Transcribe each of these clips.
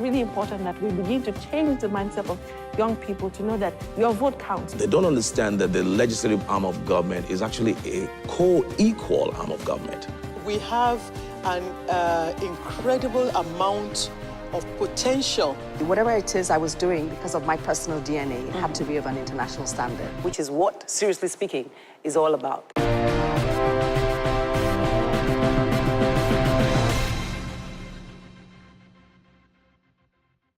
really important that we begin to change the mindset of young people to know that your vote counts. They don't understand that the legislative arm of government is actually a co-equal arm of government. We have an incredible amount of potential. Whatever it is I was doing, because of my personal DNA, it had to be of an international standard, which is what, seriously speaking, is all about.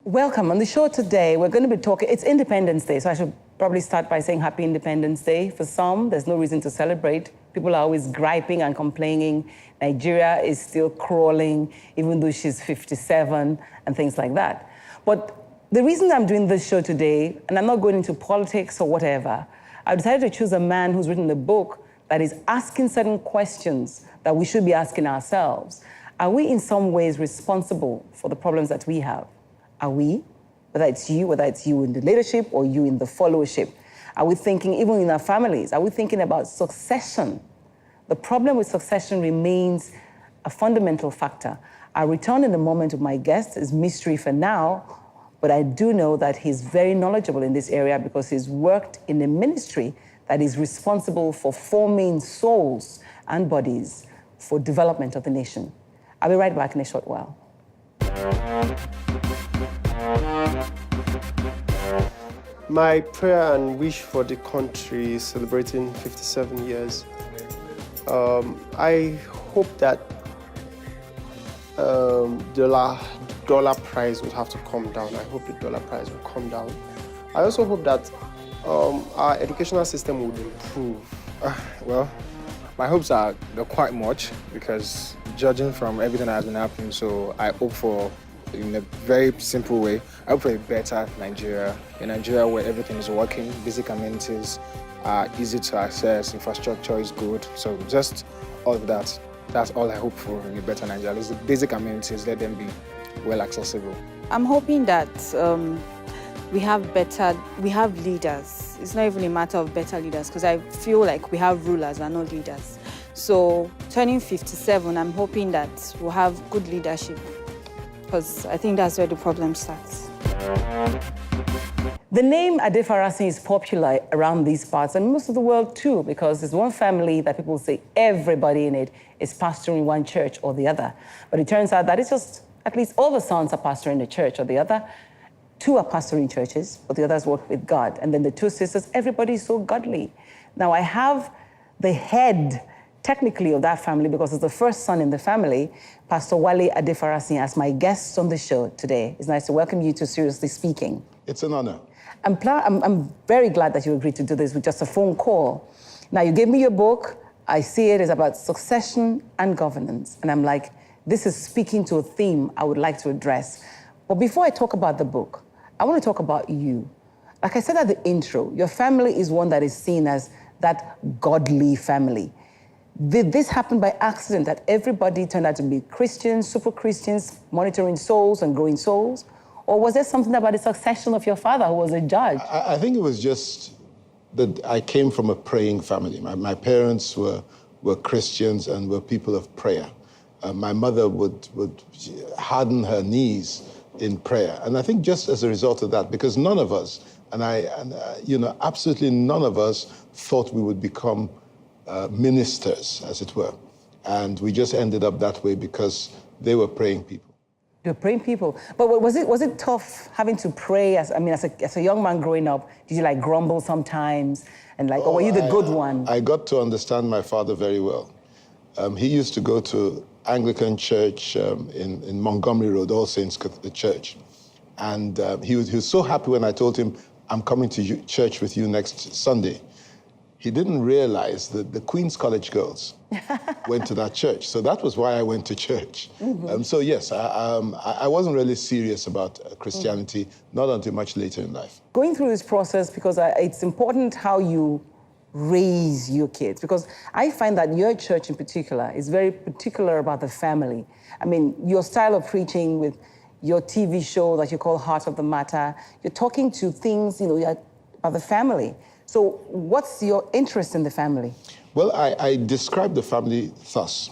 Welcome. On the show today, we're going to be talking, it's Independence Day, so I should probably start by saying Happy Independence Day. For some, there's no reason to celebrate. People are always griping and complaining. Nigeria is still crawling, even though she's 57 and things like that. But the reason I'm doing this show today, and I'm not going into politics or whatever, I decided to choose a man who's written a book that is asking certain questions that we should be asking ourselves. Are we in some ways responsible for the problems that we have? Are we? Whether it's you in the leadership or you in the followership. Are we thinking, even in our families, are we thinking about succession? The problem with succession remains a fundamental factor. I'll return in a moment with my guest. It's mystery for now, but I do know that he's very knowledgeable in this area because he's worked in a ministry that is responsible for forming souls and bodies for development of the nation. I'll be right back in a short while. My prayer and wish for the country is celebrating 57 years. I hope that the dollar price would have to come down. I hope the dollar price will come down. I also hope that our educational system would improve. Well, my hopes are quite much because judging from everything that has been happening, so I hope for, in a very simple way, I hope for a better Nigeria, a Nigeria where everything is working, basic amenities are easy to access, infrastructure is good. So just all of that, that's all I hope for in a better Nigeria. Is the basic amenities, let them be well accessible. I'm hoping that we have leaders. It's not even a matter of better leaders because I feel like we have rulers and not leaders. So turning 57, I'm hoping that we'll have good leadership, because I think that's where the problem starts. The name Adefarasin is popular around these parts and most of the world too, because there's one family that people say everybody in it is pastoring one church or the other. But it turns out that it's just, at least all the sons are pastoring the church or the other. Two are pastoring churches, but the others work with God. And then the two sisters, everybody is so godly. Now I have the head technically of that family, because it's the first son in the family, Pastor Wale Adefarasin, as my guest on the show today. It's nice to welcome you to Seriously Speaking. It's an honor. I'm very glad that you agreed to do this with just a phone call. Now, you gave me your book. I see it is about succession and governance. And I'm like, this is speaking to a theme I would like to address. But before I talk about the book, I want to talk about you. Like I said at the intro, your family is one that is seen as that godly family. Did this happen by accident, that everybody turned out to be Christians, super Christians, monitoring souls and growing souls? Or was there something about the succession of your father who was a judge? I think it was just that I came from a praying family. My parents were Christians and were people of prayer. My mother would harden her knees in prayer. And I think just as a result of that, because none of us, absolutely none of us thought we would become ministers, as it were. And we just ended up that way because they were praying people. You're praying people. But was it tough having to pray as a young man growing up? Did you grumble sometimes? And or were you the good one? I got to understand my father very well. He used to go to Anglican church in Montgomery Road, All Saints Church. And he was so happy when I told him, I'm coming to church with you next Sunday. He didn't realize that the Queen's College girls went to that church. So that was why I went to church. Mm-hmm. So yes, I wasn't really serious about Christianity, not until much later in life. Going through this process, because it's important how you raise your kids, because I find that your church in particular is very particular about the family. I mean, your style of preaching with your TV show that you call Heart of the Matter, you're talking to things, about the family. So what's your interest in the family? Well, I describe the family thus.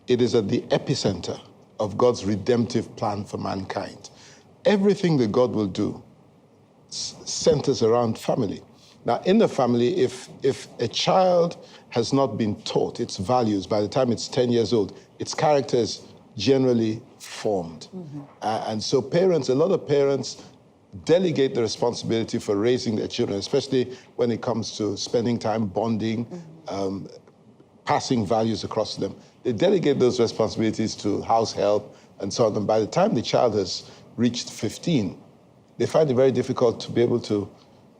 It is at the epicenter of God's redemptive plan for mankind. everything that God will do centers around family. Now, in the family, if a child has not been taught its values by the time it's 10 years old, its character is generally formed. And so a lot of parents delegate the responsibility for raising their children, especially when it comes to spending time bonding, passing values across to them. They delegate those responsibilities to house help and so on. And by the time the child has reached 15, they find it very difficult to be able to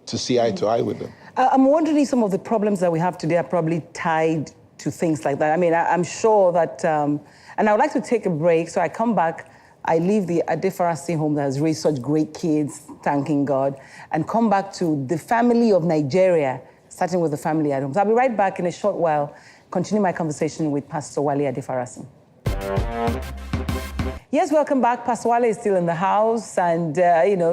see eye to eye with them. I'm wondering if some of the problems that we have today are probably tied to things like that. I mean, I'm sure that, and I would like to take a break, so I come back, I leave the Adefarasin home that has raised such great kids, thanking God, and come back to the family of Nigeria, starting with the family at home. So I'll be right back in a short while, continue my conversation with Pastor Wale Adefarasin. Yes, welcome back. Pastor Wale is still in the house, and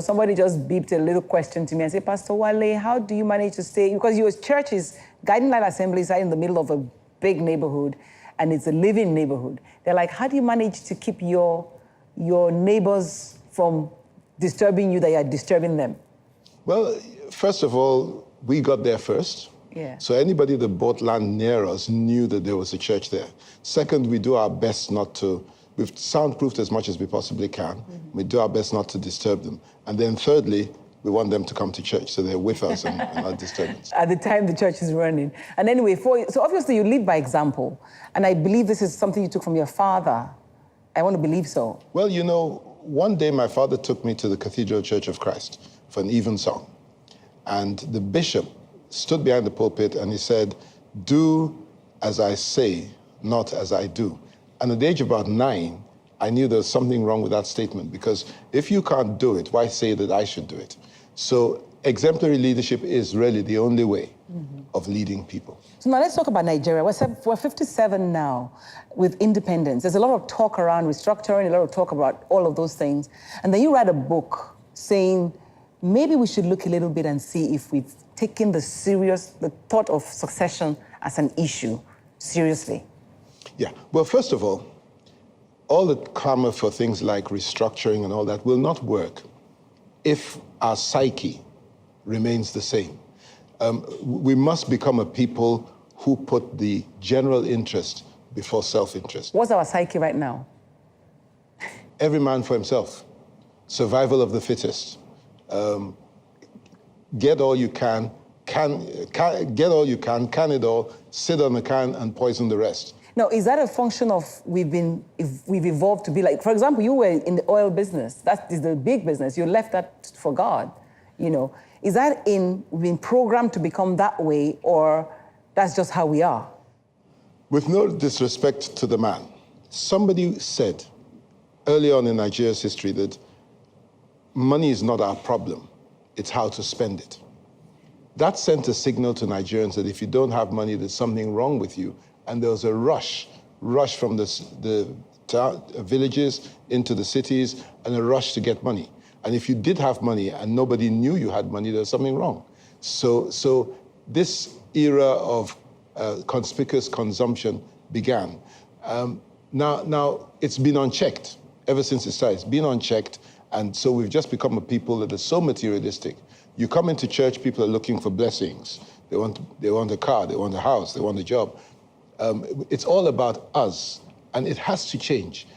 somebody just beeped a little question to me and said, Pastor Wale, how do you manage to stay? Because your church is, Guiding Light Assembly is in the middle of a big neighborhood, and it's a living neighborhood. They're like, how do you manage to keep your neighbors from disturbing you that you're disturbing them? Well, First of all, we got there first. Yeah. So anybody that bought land near us knew that there was a church there. Second, we do our best not to, we've soundproofed as much as we possibly can. We do our best not to disturb them. And then thirdly, we want them to come to church so they're with us and not disturbing us. At the time the church is running. And anyway, so obviously you live by example. And I believe this is something you took from your father. I want to believe so. Well, one day my father took me to the Cathedral Church of Christ for an evensong. And the bishop stood behind the pulpit and he said, do as I say, not as I do. And at the age of about 9, I knew there was something wrong with that statement, because if you can't do it, why say that I should do it? So exemplary leadership is really the only way of leading people. So now let's talk about Nigeria. We're 57 now with independence. There's a lot of talk around restructuring, a lot of talk about all of those things. And then you write a book saying, maybe we should look a little bit and see if we've taken the thought of succession as an issue seriously. Yeah, well, first of all the clamor for things like restructuring and all that will not work if our psyche remains the same. We must become a people who put the general interest before self-interest. What's our psyche right now? Every man for himself. Survival of the fittest. Get all you can get all you can it all, sit on the can and poison the rest. Now, is that a function of we've evolved to be like, for example, you were in the oil business. That is the big business. You left that for God, Is that we've been programmed to become that way, or that's just how we are? With no disrespect to the man, somebody said early on in Nigeria's history that money is not our problem, it's how to spend it. That sent a signal to Nigerians that if you don't have money, there's something wrong with you. And there was a rush from the villages into the cities, and a rush to get money. And if you did have money and nobody knew you had money, there was something wrong. So this era of conspicuous consumption began. Now it's been unchecked ever since it started. It's been unchecked, and so we've just become a people that are so materialistic. You come into church, people are looking for blessings. They want a car, they want a house, they want a job. It's all about us, and it has to change.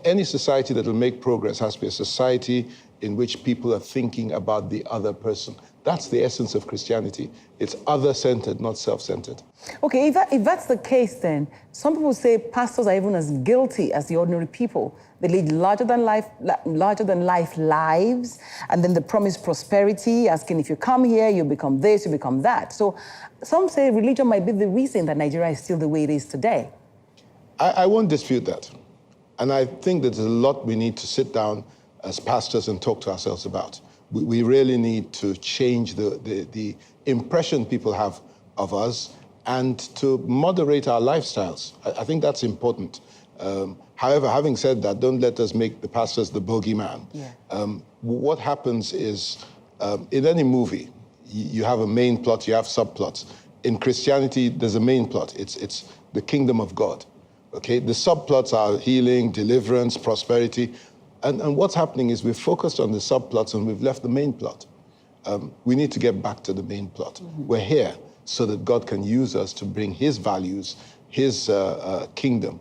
Any society that will make progress has to be a society in which people are thinking about the other person. That's the essence of Christianity. It's other-centered, not self-centered. Okay, if that's the case, then some people say pastors are even as guilty as the ordinary people. They lead larger-than-life lives, and then they promise prosperity, asking if you come here, you become this, you become that. So some say religion might be the reason that Nigeria is still the way it is today. I won't dispute that. And I think that there's a lot we need to sit down as pastors and talk to ourselves about. We really need to change the impression people have of us and to moderate our lifestyles. I think that's important. However, having said that, don't let us make the pastors the bogeyman. Yeah. What happens is, in any movie, you have a main plot, you have subplots. In Christianity, there's a main plot. It's the kingdom of God. Okay? The subplots are healing, deliverance, prosperity. And what's happening is we've focused on the subplots and we've left the main plot. We need to get back to the main plot. We're here so that God can use us to bring his values, his kingdom,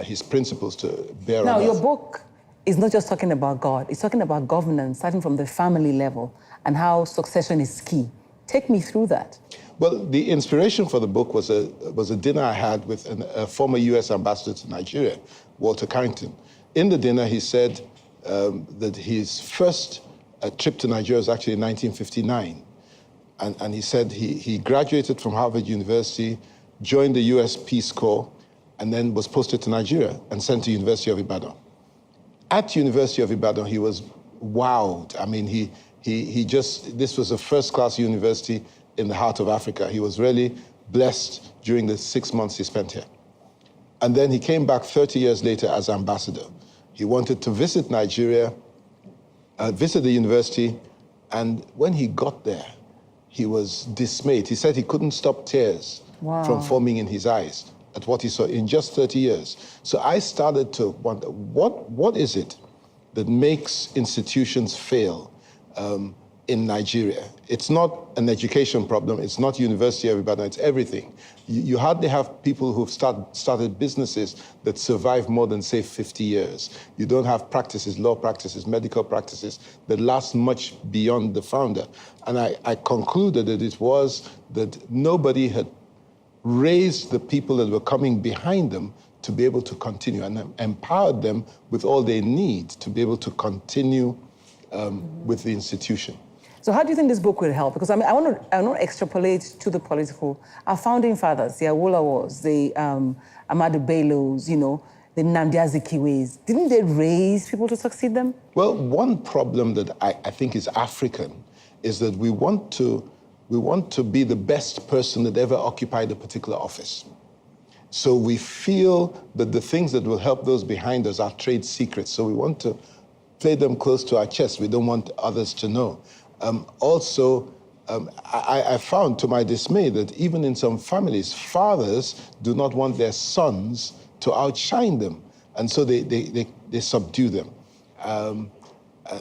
his principles to bear on us. Now, your book is not just talking about God, it's talking about governance, starting from the family level and how succession is key. Take me through that. Well, the inspiration for the book was a dinner I had with a former U.S. ambassador to Nigeria, Walter Carrington. In the dinner, he said that his first trip to Nigeria was actually in 1959. And he said he graduated from Harvard University, joined the U.S. Peace Corps, and then was posted to Nigeria and sent to University of Ibadan. At University of Ibadan, he was wowed. I mean, this was a first-class university in the heart of Africa. He was really blessed during the 6 months he spent here. And then he came back 30 years later as ambassador. He wanted to visit Nigeria, visit the university, and when he got there, he was dismayed. He said he couldn't stop tears from forming in his eyes at what he saw in just 30 years. So I started to wonder, what is it that makes institutions fail in Nigeria? It's not an education problem, it's not University of Ibadan, it's everything. You hardly have people who've started businesses that survive more than, say, 50 years. You don't have practices, law practices, medical practices that last much beyond the founder. And I concluded that it was that nobody had raised the people that were coming behind them to be able to continue and empowered them with all they need to be able to continue with the institution. So how do you think this book will help? Because I mean, I want to extrapolate to the political. Our founding fathers, the Awolowos, the Ahmadu Bellos, you know, the Nnamdi Azikiwes, didn't they raise people to succeed them? Well, one problem that I think is African is that we want to be the best person that ever occupied a particular office. So we feel that the things that will help those behind us are trade secrets. So we want to play them close to our chest. We don't want others to know. I found, to my dismay, that even in some families, fathers do not want their sons to outshine them, and so they subdue them.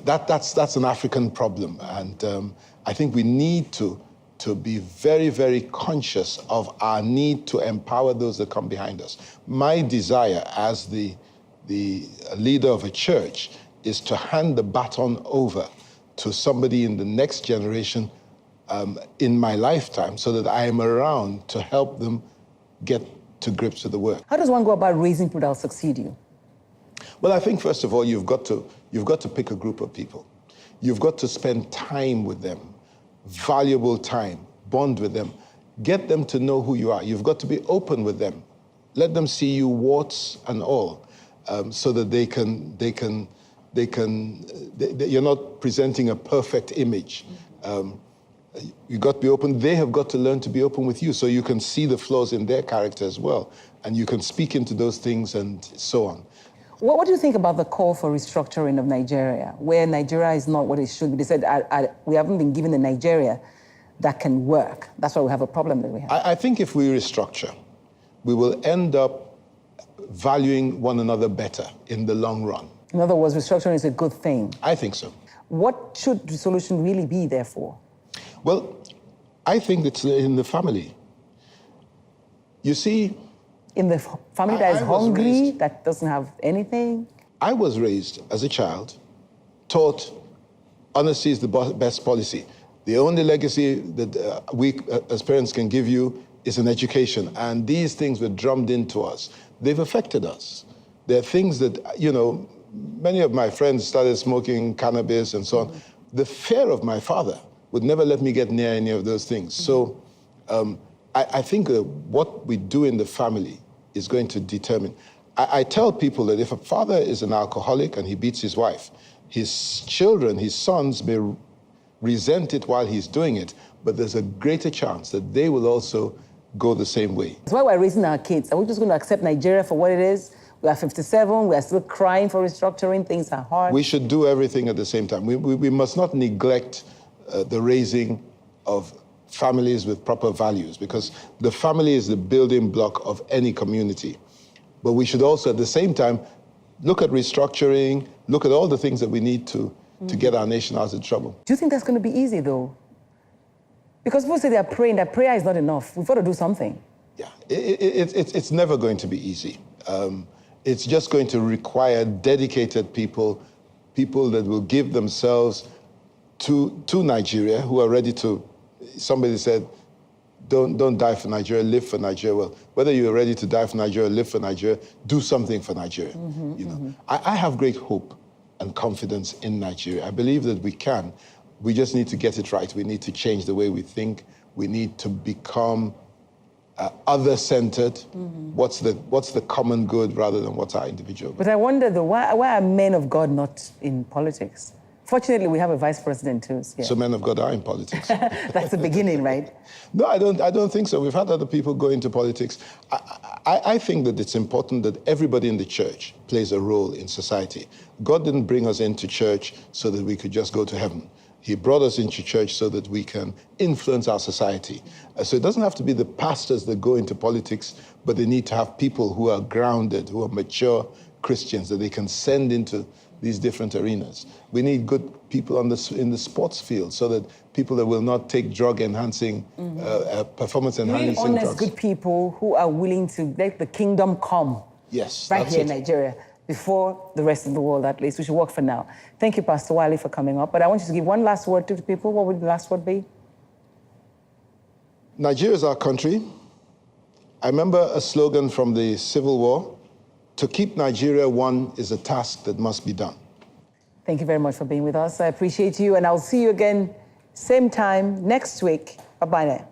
That's an African problem, and I think we need to be very, very conscious of our need to empower those that come behind us. My desire as the leader of a church is to hand the baton over to somebody in the next generation in my lifetime so that I am around to help them get to grips with the work. How does one go about raising people that will succeed you? Well, I think, first of all, you've got to pick a group of people. You've got to spend time with them, valuable time, bond with them, get them to know who you are. You've got to be open with them. Let them see you, warts and all, so that you're not presenting a perfect image. You've got to be open. They have got to learn to be open with you so you can see the flaws in their character as well. And you can speak into those things and so on. What do you think about the call for restructuring of Nigeria, where Nigeria is not what it should be? They said we haven't been given a Nigeria that can work. That's why we have a problem that we have. I think if we restructure, we will end up valuing one another better in the long run. In other words, restructuring is a good thing. I think so. What should the solution really be, therefore? Well, I think it's in the family. You see... In the family that is hungry, that doesn't have anything? I was raised as a child, taught honesty is the best policy. The only legacy that we as parents can give you is an education. And these things were drummed into us. They've affected us. There are things that, you know, many of my friends started smoking cannabis and so on. The fear of my father would never let me get near any of those things. So I think what we do in the family is going to determine. I tell people that if a father is an alcoholic and he beats his wife, his children, his sons may resent it while he's doing it, but there's a greater chance that they will also go the same way. That's why we're raising our kids. Are we just going to accept Nigeria for what it is? We are 57, we are still crying for restructuring, things are hard. We should do everything at the same time. We must not neglect the raising of families with proper values, because the family is the building block of any community. But we should also, at the same time, look at restructuring, look at all the things that we need to get our nation out of trouble. Do you think that's going to be easy, though? Because people say they're praying, that prayer is not enough. We've got to do something. Yeah, it's never going to be easy. It's just going to require dedicated people that will give themselves to Nigeria, who are ready to, somebody said, don't die for Nigeria, live for Nigeria. Well, whether you're ready to die for Nigeria, live for Nigeria, do something for Nigeria. You know, I have great hope and confidence in Nigeria. I believe that we can. We just need to get it right. We need to change the way we think. We need to become other-centered. What's the common good rather than what's our individual good? But I wonder, though, why are men of God not in politics? Fortunately, we have a vice president too. Yeah. So men of God are in politics. That's the beginning, right? No, I don't think so. We've had other people go into politics. I think that it's important that everybody in the church plays a role in society. God didn't bring us into church so that we could just go to heaven. He brought us into church so that we can influence our society. So it doesn't have to be the pastors that go into politics, but they need to have people who are grounded, who are mature Christians that they can send into these different arenas. We need good people in the sports field so that people that will not take drug-enhancing, performance-enhancing drugs. Honest, good people who are willing to let the kingdom come. Yes, right here in Nigeria, before the rest of the world, at least. We should work for now. Thank you, Pastor Wale, for coming up. But I want you to give one last word to the people. What would the last word be? Nigeria is our country. I remember a slogan from the Civil War: to keep Nigeria one is a task that must be done. Thank you very much for being with us. I appreciate you, and I'll see you again same time next week. Bye-bye now.